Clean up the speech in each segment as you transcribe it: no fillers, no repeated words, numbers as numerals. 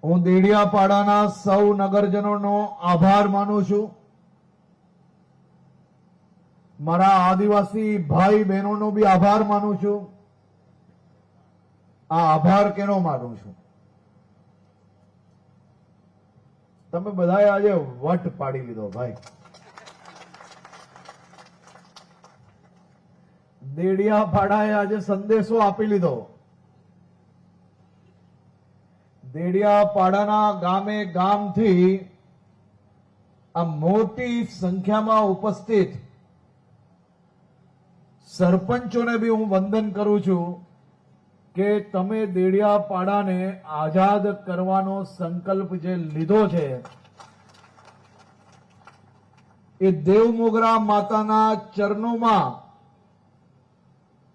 હું દેડિયાપાડાના સૌ નગરજનોનો આભાર માનું છું. મારા આદિવાસી ભાઈ બહેનોનો બી આભાર માનું છું. આ આભાર કેનો માનું છું? તમે બધાએ આજે વટ પાડી લીધો ભાઈ. દેડિયાપાડાએ આજે સંદેશો આપી લીધો. દેડિયાપાડાના ગામે ગામથી આ મોટી સંખ્યામાં ઉપસ્થિત સરપંચોને બી હું વંદન કરું છું કે તમે દેડિયાપાડાને આઝાદ કરવાનો સંકલ્પ જે લીધો છે એ દેવમોગરા માતાના ચરણોમાં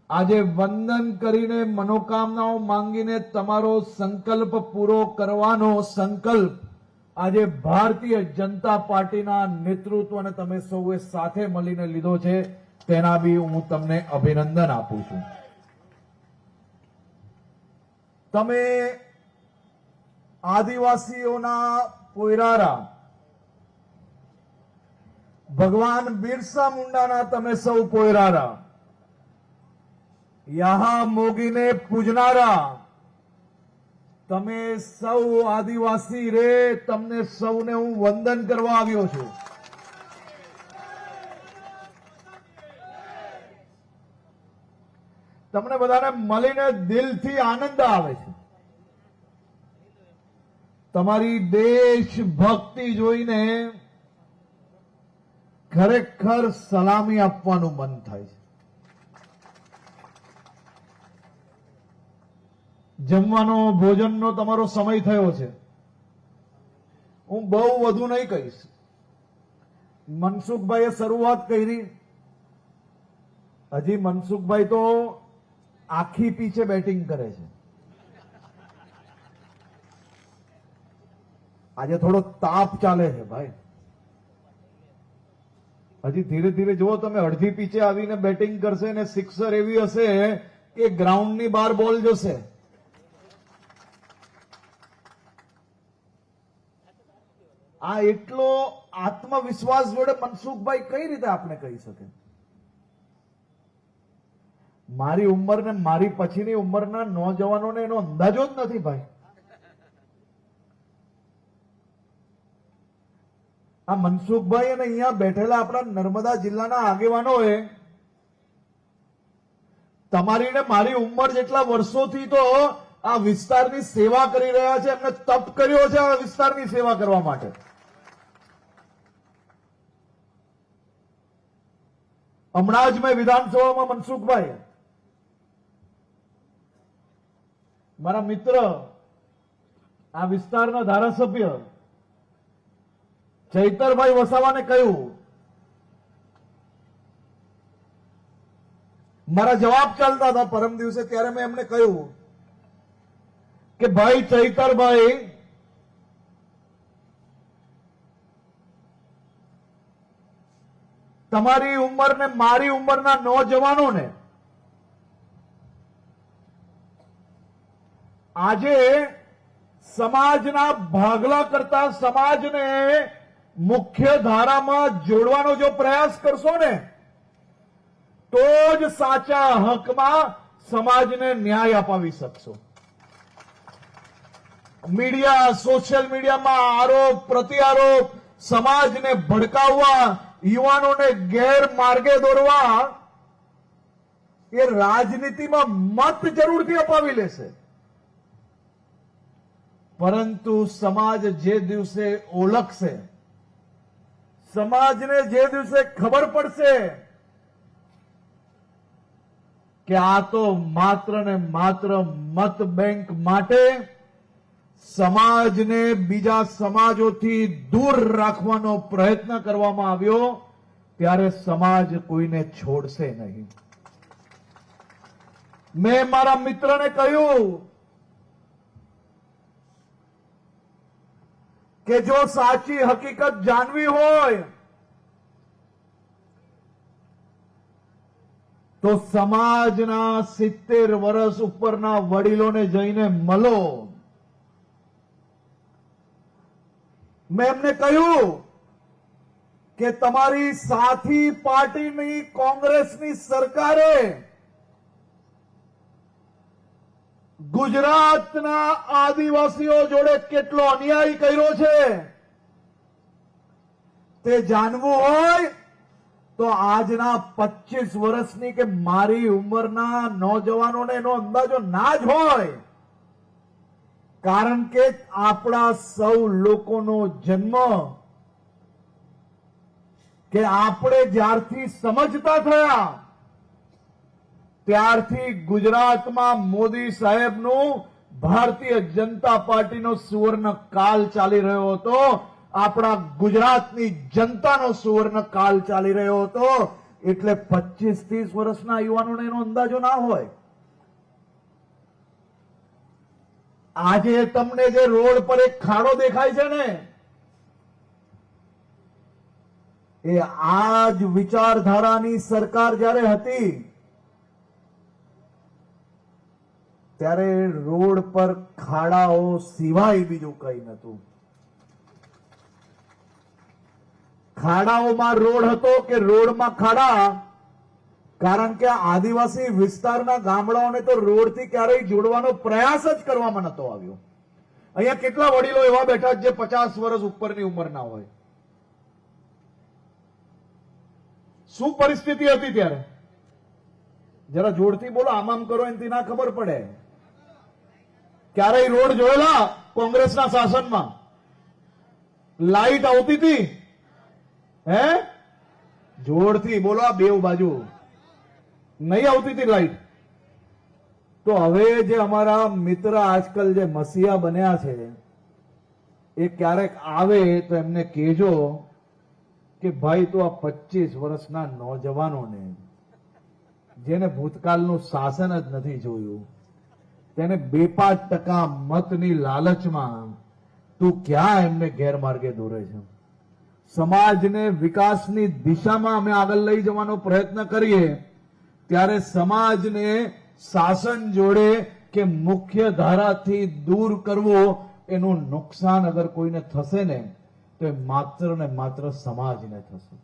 આજે વંદન કરીને મનોકામનાઓ માંગીને તમારો સંકલ્પ પૂરો કરવાનો સંકલ્પ આજે ભારતીય જનતા પાર્ટીના નેતૃત્વને તમે સૌએ સાથે મળીને લીધો છે. તેના બી હું તમને અભિનંદન આપું છું. તમે આદિવાસીઓના પોયરારા ભગવાન બિરસા મુંડાના તમે સૌ પોયરારા, યહાં મોગીને પૂજનારા તમે સૌ આદિવાસી રે, તમને સૌને હું વંદન કરવા આવ્યો છું. તમને બધાને મળીને દિલથી આનંદ આવે છે. તમારી દેશભક્તિ જોઈને ખરેખર સલામી આપવાનું મન થાય છે. જમવાનો ભોજનનો તમારો સમય થયો છે. હું બહુ વધુ નહીં કહીશ. મનસુખભાઈએ શરૂઆત કરી. હજી મનસુખભાઈ તો આખી પીછે બેટિંગ કરે છે. આજે થોડો તાપ ચાલે છે ભાઈ. હજી ધીરે ધીરે જુઓ તમે, અડધી પીછે આવીને બેટિંગ કરશે ને સિક્સર એવી હશે કે ગ્રાઉન્ડની બહાર બોલ જશે. આ એટલો આત્મવિશ્વાસ જોડે મનસુખભાઈ કઈ રીતે આપણે કહી શકે? મારી ઉંમર ને મારી પછીની ઉંમરના નોજવાનોને એનો અંદાજો જ નથી ભાઈ. આ મનસુખભાઈ અને અહીંયા બેઠેલા આપણા નર્મદા જિલ્લાના આગેવાનોએ તમારી ને મારી ઉંમર જેટલા વર્ષોથી તો આ વિસ્તારની સેવા કરી રહ્યા છે. એમને તપ કર્યો છે આ વિસ્તારની સેવા કરવા માટે. હમણાં જ મેં વિધાનસભામાં મનસુખભાઈ, મારા મિત્ર, આ વિસ્તારના ધારાસભ્ય ચૈતરભાઈ વસાવાને કહ્યું, મારા જવાબ ચાલતા હતા પરમ દિવસે, ત્યારે મેં એમને કહ્યું કે ભાઈ ચૈતરભાઈ, તમારી ઉંમર ને મારી ઉંમરના નોજવાનોને આજે સમાજના ભાગલા કરતા સમાજને મુખ્ય ધારામાં જોડવાનો જો પ્રયાસ કરશો ને તો જ સાચા હકમાં સમાજને ન્યાય અપાવી શકશો. મીડિયા, સોશિયલ મીડિયામાં આરોપ પ્રત્યારોપ, સમાજને ભડકાવવા, યુવાનોને ગેરમાર્ગે દોરવા, એ રાજનીતિમાં મત જરૂરથી અપાવી લેશે, પરંતુ સમાજ જે દિવસે ઓળખશે, સમાજને જે દિવસે ખબર પડશે કે આ તો માત્ર ને માત્ર મત બેંક માટે સમાજને બીજા સમાજોથી દૂર રાખવાનો પ્રયત્ન કરવામાં આવ્યો, ત્યારે સમાજ કોઈને છોડશે નહીં. મેં મારા મિત્રને કહ્યું કે જો સાચી હકીકત જાણવી હોય તો સમાજના 70 વર્ષ ઉપરના વડીલોને જઈને મળો. મેં એમને કહ્યું કે તમારી સાથી પાર્ટીની કોંગ્રેસની સરકારે ગુજરાતના આદિવાસીઓ જોડે કેટલો અન્યાય કર્યો છે તે જાણવું હોય તો આજના 25 વર્ષની કે મારી ઉંમરના નોજવાનોને એનો અંદાજો ના જ હોય, કારણ કે આપણા સૌ લોકોનો જન્મ કે આપણે જ્યારથી સમજતા થયા ત્યારથી ગુજરાતમાં મોદી સાહેબનું ભારતીય જનતા પાર્ટીનો સુવર્ણ કાળ ચાલી રહ્યો હતો, આપણા ગુજરાતની જનતાનો સુવર્ણ કાળ ચાલી રહ્યો હતો. એટલે 25-30 વર્ષના યુવાનોને એનો અંદાજો ના હોય. આજે તમને જે રોડ પર એક ખાડો દેખાય છે ને, એ આ જ વિચારધારાની સરકાર જ્યારે હતી ત્યારે રોડ પર ખાડાઓ સિવાય બીજું કંઈ નહોતું. ખાડાઓમાં રોડ હતો કે રોડમાં ખાડા, કારણ કે આદિવાસી વિસ્તારના ગામડાઓને તો રોડથી ક્યારેય જોડવાનો પ્રયાસ જ કરવામાં નતો આવ્યો. અહીંયા કેટલા વડીલો એવા બેઠા જે 50 વર્ષ ઉપરની ઉંમરના હોય. શું પરિસ્થિતિ હતી ત્યારે? જરા જોરથી બોલો, આમ કરો એનાથી ના ખબર પડે. ક્યારેય રોડ જોયેલા કોંગ્રેસના શાસનમાં? લાઈટ આવતી હતી? હે, જોરથી બોલો, આ બેવ બાજુ નહીં આવતી હતી લાઈટ. તો હવે જે અમારા મિત્ર આજકાલ જે મસીહા બન્યા છે એ ક્યારેક આવે તો એમને કહેજો કે ભાઈ તો આ 25 વર્ષના નોજવાનોને જેને ભૂતકાળનું શાસન જ નથી જોયું, તેને 2-5% મતની લાલચમાં તું ક્યાં એમને ગેરમાર્ગે દોરે છે? સમાજને વિકાસની દિશામાં અમે આગળ લઈ જવાનો પ્રયત્ન કરીએ ત્યારે સમાજને શાસન જોડે કે મુખ્ય ધારાથી દૂર કરવો, એનું નુકસાન અગર કોઈને થશે ને તો એ માત્ર ને માત્ર સમાજને થશે.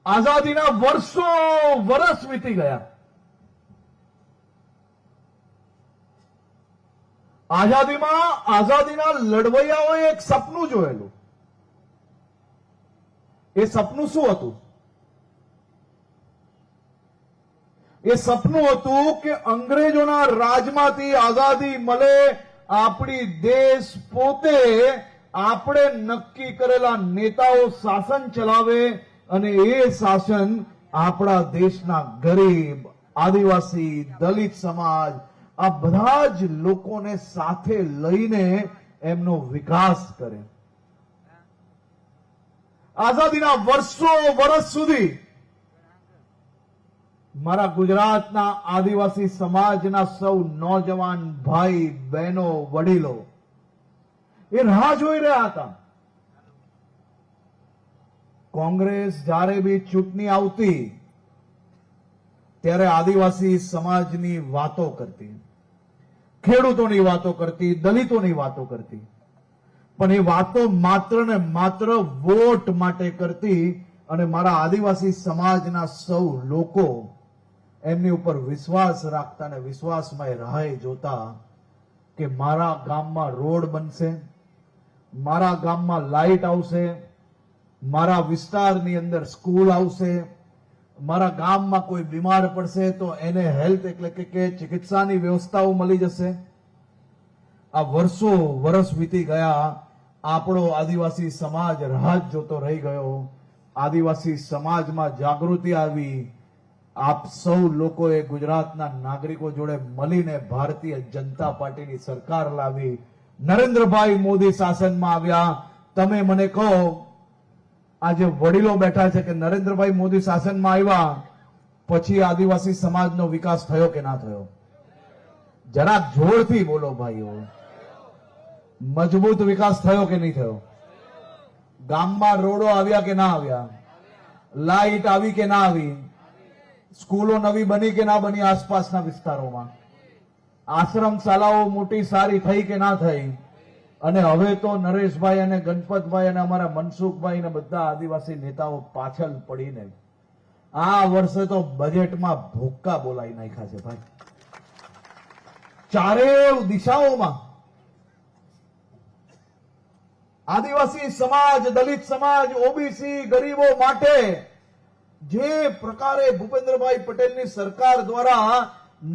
આઝાદીના વર્ષ વીતી ગયા. આઝાદીના લડવૈયાઓએ એક સપનું જોયેલું. એ સપનું શું હતું? એ સપનું હતું કે અંગ્રેજોના રાજમાંથી આઝાદી મળે, આપણી દેશ પોતે આપણે નક્કી કરેલા નેતાઓ શાસન ચલાવે અને એ શાસન આપણા દેશના ગરીબ, આદિવાસી, દલિત સમાજ, આ બધા જ લોકોને સાથે લઈને એમનો વિકાસ કરે. આઝાદીના વર્ષ સુધી મારા ગુજરાતના આદિવાસી સમાજના સૌ નોજવાન ભાઈ બહેનો વડીલો એ રાહ જોઈ રહ્યા હતા. કોંગ્રેસ જ્યારે બી ચૂંટણી આવતી ત્યારે આદિવાસી સમાજની વાતો કરતી, ખેડૂતોની વાતો કરતી, દલિતોની વાતો કરતી, પણ એ વાતો માત્ર ને માત્ર વોટ માટે કરતી અને મારા આદિવાસી સમાજના સૌ લોકો એમની ઉપર વિશ્વાસ રાખતા અને વિશ્વાસમાં રાહ જોતા કે મારા ગામમાં રોડ બનશે, મારા ગામમાં લાઈટ આવશે, મારા વિસ્તારની અંદર સ્કૂલ આવશે, મારા ગામમાં કોઈ બીમાર પડશે તો એને હેલ્થ એટલે કે ચિકિત્સાની વ્યવસ્થાઓ મળી જશે. આ વર્ષ વીતી ગયા. આપણો આદિવાસી સમાજ રાહ જોતો રહી ગયો. આદિવાસી સમાજમાં જાગૃતિ આવી. આપ સૌ લોકોએ ગુજરાતના નાગરિકો જોડે મળીને ભારતીય જનતા પાર્ટીની સરકાર લાવી. નરેન્દ્રભાઈ મોદી શાસનમાં આવ્યા. તમે મને કહો, આજે વડીલો બેઠા છે કે નરેન્દ્રભાઈ મોદી શાસનમાં આવ્યા પછી આદિવાસી સમાજનો વિકાસ થયો કે ના થયો? જરાક જોરથી બોલો ભાઈઓ. મજબૂત વિકાસ થયો કે નહીં થયો? ગામમાં રોડો આવ્યા કે ના આવ્યા? લાઈટ આવી કે ના આવી? સ્કૂલો નવી બની કે ના બની આસપાસના વિસ્તારોમાં? આશ્રમ શાળાઓ મોટી સારી થઈ કે ના થઈ, અને હવે તો નરેશભાઈ અને ગણપતભાઈ અને અમારા મનસુખભાઈ ને બધા આદિવાસી નેતાઓ પાછળ પડીને આ વર્ષે તો બજેટમાં ભૂક્કા બોલાવી નાખ્યા છે ભાઈ. ચારેય દિશાઓમાં આદિવાસી સમાજ, દલિત સમાજ, ઓબીસી, ગરીબો માટે જે પ્રકારે ભૂપેન્દ્રભાઈ પટેલની સરકાર દ્વારા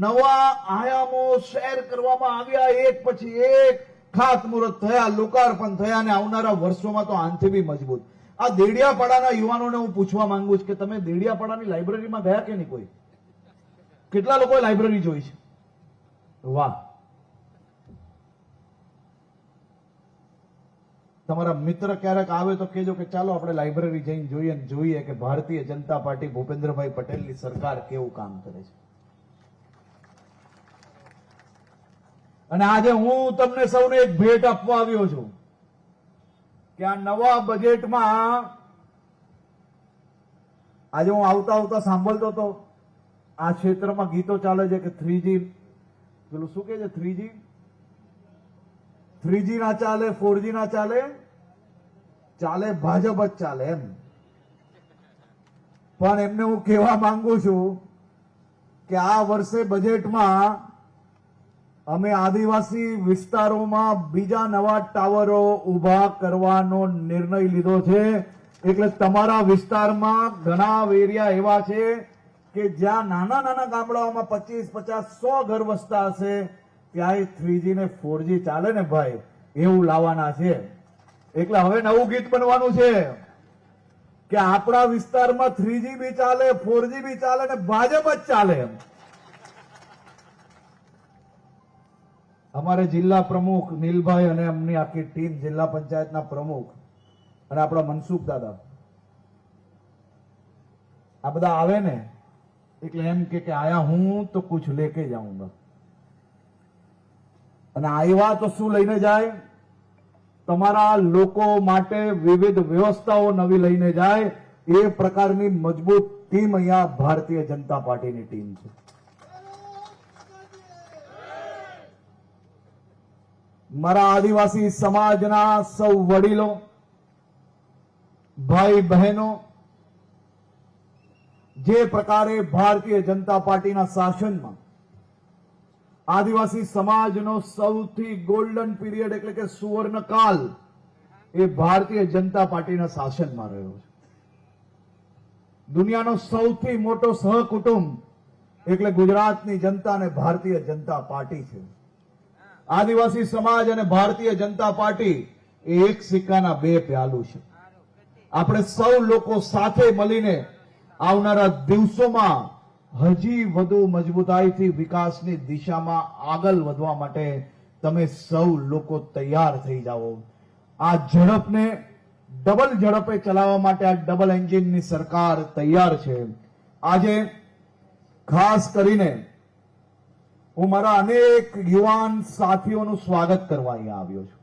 નવા આયામો શેર કરવામાં આવ્યા, એક પછી એક ખાતમુહૂર્ત થયા, લોકાર્પણ થયા, અને આવનારા વર્ષોમાં તો આનથી બી મજબૂત. આ દેડિયાપાડાના યુવાનોને હું પૂછવા માંગુ છું કે તમે દેડિયાપાડાની લાઇબ્રેરીમાં ગયા કે નહીં? કોઈ કેટલા લોકોએ લાઇબ્રેરી જોઈ છે? વાહ. તમારા મિત્ર ક્યારેક આવે તો કહેજો કે ચાલો આપણે લાઇબ્રેરી જઈને જોઈએ કે ભારતીય જનતા પાર્ટી ભૂપેન્દ્રભાઈ પટેલની સરકાર કેવું કામ કરે છે. અને આજે હું તમને સૌને એક ભેટ આપવા આવ્યો છું કે આ નવા બજેટમાં આજે હું આવતા સાંભળતો હતો આ ક્ષેત્રમાં ગીતો ચાલે છે કે 3G, પેલું શું કે છે, 3G ના ચાલે, 4G ના ચાલે, ચાલે ભાજપ જ ચાલે એમ. પણ એમને હું કહેવા માંગુ છું કે આ વર્ષે બજેટમાં અમે આદિવાસી વિસ્તારોમાં બીજા નવા ટાવરો ઉભા કરવાનો નિર્ણય લીધો છે. એટલે તમારા વિસ્તારમાં ઘણા એરિયા એવા છે કે જ્યાં નાના નાના ગામડાઓમાં 25, 50, 100 ઘર વસતા હશે, ત્યાં 3G ને 4G ચાલે ને ભાઈ, એવું લાવવાના છે. એટલે હવે નવું ગીત બનવાનું છે કે આપણા વિસ્તારમાં 3G બી ચાલે, 4G બી ચાલે ને ભાજપ જ ચાલે એમ. અમારે જિલ્લા પ્રમુખ નીલભાઈ અને એમની આખી ટીમ, જિલ્લા પંચાયતના પ્રમુખ અને આપણા મનસુખ દાદા, આ બધા આવે ને એટલે એમ કે આયા હું તો કુછ લેકે જાઉંગા. અને આવ્યા તો શું લઈને જાય? તમારા લોકો માટે વિવિધ વ્યવસ્થાઓ નવી લઈને જાય. એ પ્રકારની મજબૂત ટીમ અહીંયા ભારતીય જનતા પાર્ટીની ટીમ છે. મારા આદિવાસી સમાજના સૌ વડીલો, ભાઈ બહેનો, જે પ્રકારે ભારતીય જનતા પાર્ટીના શાસનમાં આદિવાસી સમાજનો સૌથી ગોલ્ડન પીરિયડ એટલે કે સુવર્ણકાલ એ ભારતીય જનતા પાર્ટીના શાસનમાં રહ્યો છે. દુનિયાનો સૌથી મોટો સહકુટુંબ એટલે ગુજરાતની જનતા અને ભારતીય જનતા પાર્ટી છે. આદિવાસી સમાજ અને ભારતીય જનતા પાર્ટી એ એક સિક્કાના બે પહેલું છે. આપણે સૌ લોકો સાથે મળીને આવનારા દિવસોમાં હજી વધુ મજબૂતાઈથી વિકાસની દિશામાં આગળ વધવા માટે તમે સૌ લોકો તૈયાર થઈ જાઓ. આ ઝડપને ડબલ ઝડપે ચલાવવા માટે આ ડબલ એન્જિનની સરકાર તૈયાર છે. આજે ખાસ કરીને હું મારા અનેક યુવાન સાથીઓનું સ્વાગત કરવા અહીંયા આવ્યો છું.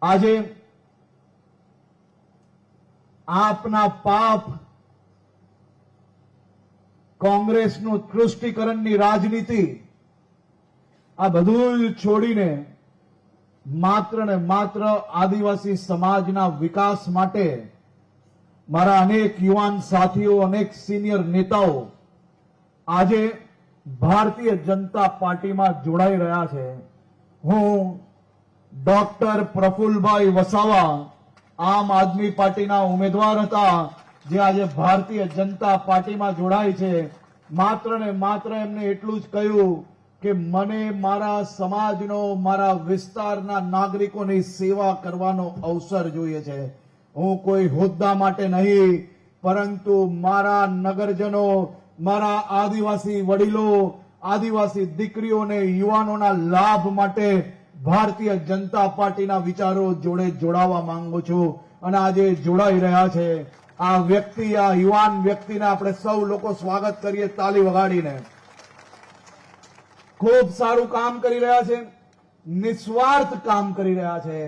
આજે આપના પાપ, કોંગ્રેસનું તૃષ્ટિકરણની રાજનીતિ, આ બધું છોડીને માત્ર ને માત્ર આદિવાસી સમાજના વિકાસ માટે મારા અનેક યુવાન સાથીઓ, અનેક સિનિયર નેતાઓ આજે ભારતીય જનતા પાર્ટીમાં જોડાઈ રહ્યા છે. હું ડોક્ટર પ્રફુલ્લભાઈ વસાવા આમ આદમી પાર્ટીના ઉમેદવાર હતા, જે આજે ભારતીય જનતા પાર્ટીમાં જોડાય છે. માત્ર ને માત્ર એમને એટલું જ કહ્યું કે મને મારા સમાજનો, મારા વિસ્તારના નાગરિકોની સેવા કરવાનો અવસર જોઈએ છે. હું કોઈ હોદ્દા માટે નહીં, પરંતુ મારા નગરજનો, મારા આદિવાસી વડીલો, આદિવાસી દીકરીઓને, યુવાનોના લાભ માટે ભારતીય જનતા પાર્ટીના વિચારો જોડે જોડાવા માંગુ છું. અને આજે જોડાઈ રહ્યા છે. આ વ્યક્તિ, આ યુવાન વ્યક્તિને આપણે સૌ લોકો સ્વાગત કરીએ તાલી વગાડીને. ખૂબ સારું કામ કરી રહ્યા છે, નિસ્વાર્થ કામ કરી રહ્યા છે.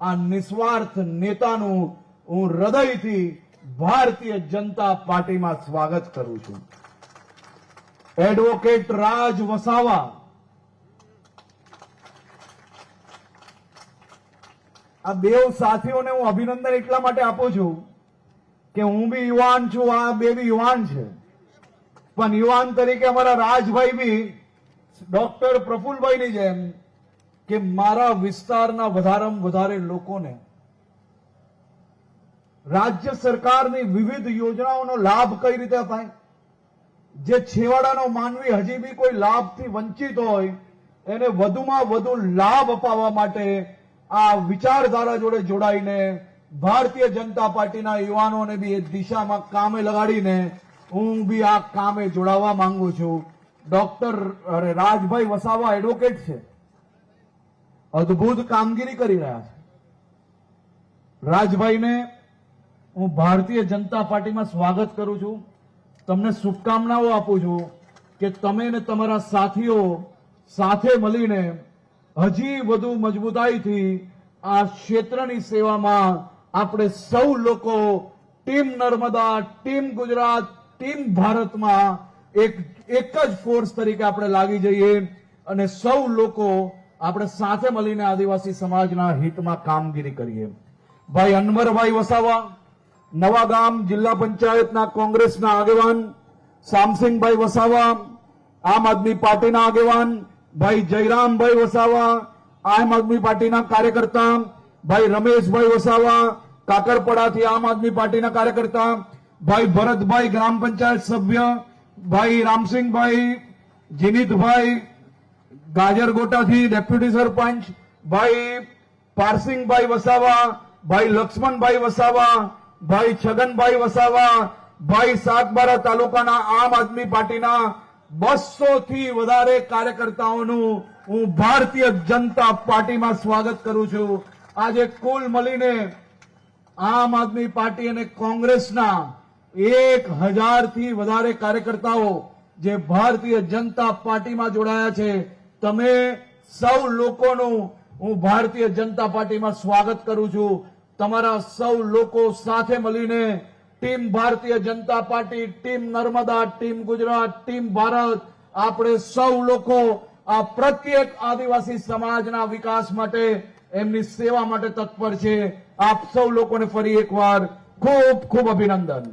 આ નિસ્વાર્થ નેતાનું હું હૃદયથી ભારતીય જનતા પાર્ટીમાં સ્વાગત કરું છું. એડવોકેટ રાજ વસાવા, આ બેવ સાથીઓને હું અભિનંદન એટલા માટે આપું છું કે હું બી યુવાન છું, આ બે બી યુવાન છે, પણ યુવાન તરીકે અમારા રાજભાઈ બી ડોક્ટર પ્રફુલભાઈની જેમ કે મારા વિસ્તારના વધારેમાં વધારે લોકોને રાજ્ય સરકારની વિવિધ યોજનાઓનો લાભ કઈ રીતે અપાય, જે છેવાડાનો માનવી હજી બી કોઈ લાભથી વંચિત હોય એને વધુમાં વધુ લાભ અપાવવા માટે આ વિચારધારા જોડે જોડાઈને ભારતીય જનતા પાર્ટીના યુવાનોને બી એ દિશામાં કામે લગાડીને હું બી આ કામે જોડાવા માંગુ છું. ડોક્ટર રાજભાઈ વસાવા એડવોકેટ છે, અદ્ભુત કામગીરી કરી રહ્યા છે. રાજભાઈને હું ભારતીય જનતા પાર્ટીમાં સ્વાગત કરું છું, તમને શુભકામનાઓ આપું છું કે તમે ને તમારા સાથીઓ સાથે મળીને હજી વધુ મજબૂતાઈથી આ ક્ષેત્રની સેવામાં આપણે સૌ લોકો team Narmada, team Gujarat, team ભારતમાં એક જ ફોર્સ તરીકે આપણે લાગી જઈએ અને સૌ લોકો આપણે સાથે મળીને આદિવાસી સમાજના હિતમાં કામગીરી કરીએ. ભાઈ અનવરભાઈ વસાવા, નવાગામ જિલ્લા પંચાયતના કોંગ્રેસના આગેવાન, શામસિંહભાઈ વસાવા આમ આદમી પાર્ટીના આગેવાન, ભાઈ જયરામભાઈ વસાવા આમ આદમી પાર્ટીના કાર્યકર્તા, ભાઈ રમેશભાઈ વસાવા કાકરપડાથી આમ આદમી પાર્ટીના કાર્યકર્તા, ભાઈ ભરતભાઈ ગ્રામ પંચાયત સભ્ય, ભાઈ રામસિંહભાઈ, જીનિતભાઈ ગાજરગોટાથી ડેપ્યુટી સરપંચ, ભાઈ પારસિંગભાઈ વસાવા, ભાઈ લક્ષ્મણભાઈ વસાવા, ભાઈ છગનભાઈ વસાવા, ભાઈ સાગબારા તાલુકાના આમ આદમી પાર્ટીના 200 થી વધારે કાર્યકર્તાઓનું હું ભારતીય જનતા પાર્ટીમાં સ્વાગત કરું છું. આજે કુલ મળીને આમ આદમી પાર્ટી અને કોંગ્રેસના 1000 થી વધારે કાર્યકર્તાઓ જે ભારતીય જનતા પાર્ટીમાં જોડાયા છે. તમે સૌ લોકોનું હું ભારતીય જનતા પાર્ટીમાં સ્વાગત કરું છું. તમારા સૌ લોકો સાથે મળીને team Bharatiya Janata party, team Narmada, team Gujarat, team Bharat, આપણે સૌ લોકો આ પ્રત્યેક આદિવાસી સમાજના વિકાસ માટે, એમની સેવા માટે તત્પર છે. આપ સૌ લોકોને ફરી એકવાર ખૂબ ખૂબ અભિનંદન.